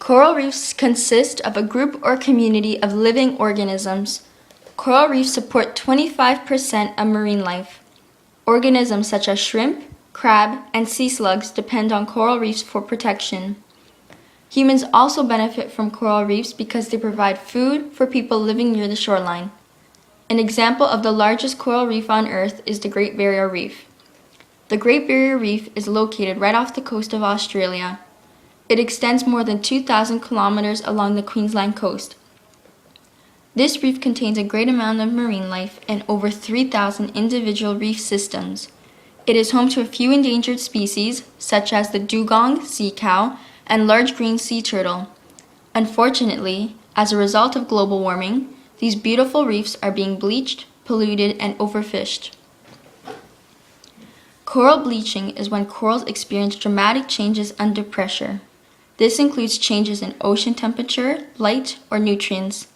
Coral reefs consist of a group or community of living organisms. Coral reefs support 25% of marine life. Organisms such as shrimp, crab, and sea slugs depend on coral reefs for protection. Humans also benefit from coral reefs because they provide food for people living near the shoreline. An example of the largest coral reef on Earth is the Great Barrier Reef. The Great Barrier Reef is located right off the coast of Australia. It extends more than 2,000 kilometers along the Queensland coast. This reef contains a great amount of marine life and over 3,000 individual reef systems. It is home to a few endangered species, such as the dugong sea cow and large green sea turtle. Unfortunately, as a result of global warming, these beautiful reefs are being bleached, polluted, and overfished. Coral bleaching is when corals experience dramatic changes under pressure. This includes changes in ocean temperature, light, or nutrients.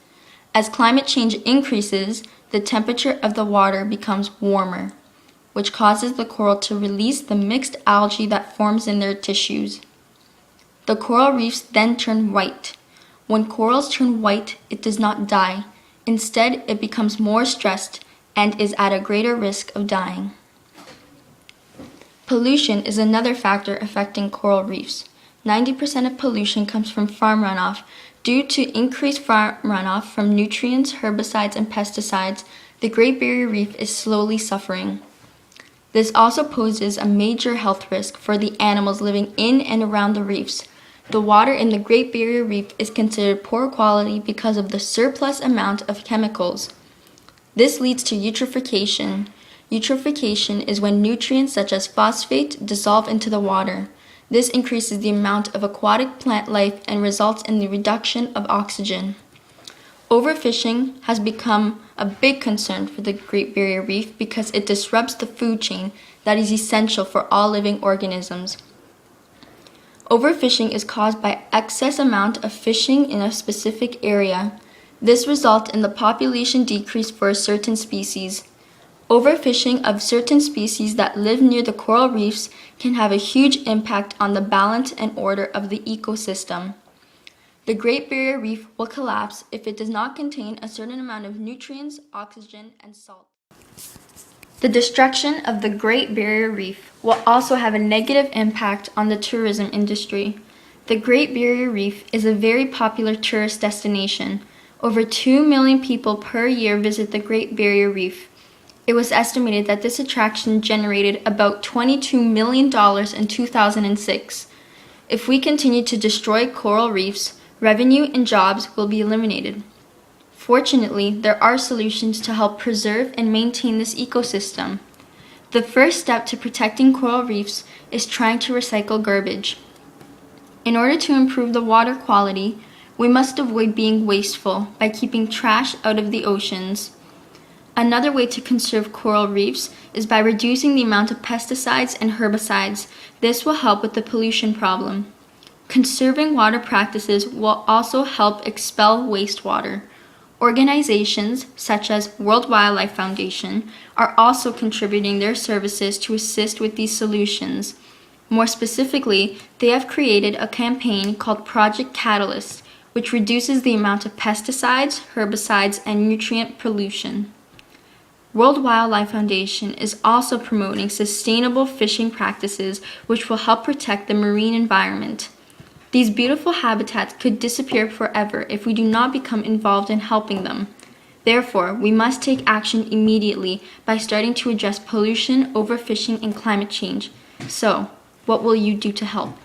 As climate change increases, the temperature of the water becomes warmer, which causes the coral to release the mixed algae that forms in their tissues. The coral reefs then turn white. When corals turn white, it does not die. Instead, it becomes more stressed and is at a greater risk of dying. Pollution is another factor affecting coral reefs. 90% of pollution comes from farm runoff. Due to increased farm runoff from nutrients, herbicides, and pesticides, the Great Barrier Reef is slowly suffering. This also poses a major health risk for the animals living in and around the reefs. The water in the Great Barrier Reef is considered poor quality because of the surplus amount of chemicals. This leads to eutrophication. Eutrophication is when nutrients such as phosphate dissolve into the water. This increases the amount of aquatic plant life and results in the reduction of oxygen. Overfishing has become a big concern for the Great Barrier Reef because it disrupts the food chain that is essential for all living organisms. Overfishing is caused by excess amount of fishing in a specific area. This results in the population decrease for a certain species. Overfishing of certain species that live near the coral reefs can have a huge impact on the balance and order of the ecosystem. The Great Barrier Reef will collapse if it does not contain a certain amount of nutrients, oxygen, and salt. The destruction of the Great Barrier Reef will also have a negative impact on the tourism industry. The Great Barrier Reef is a very popular tourist destination. Over 2 million people per year visit the Great Barrier Reef. It was estimated that this attraction generated about $22 million in 2006. If we continue to destroy coral reefs, revenue and jobs will be eliminated. Fortunately, there are solutions to help preserve and maintain this ecosystem. The first step to protecting coral reefs is trying to recycle garbage. In order to improve the water quality, we must avoid being wasteful by keeping trash out of the oceans. Another way to conserve coral reefs is by reducing the amount of pesticides and herbicides. This will help with the pollution problem. Conserving water practices will also help expel wastewater. Organizations such as World Wildlife Foundation are also contributing their services to assist with these solutions. More specifically, they have created a campaign called Project Catalyst, which reduces the amount of pesticides, herbicides, and nutrient pollution. World Wildlife Foundation is also promoting sustainable fishing practices which will help protect the marine environment. These beautiful habitats could disappear forever if we do not become involved in helping them. Therefore, we must take action immediately by starting to address pollution, overfishing, and climate change. So, what will you do to help?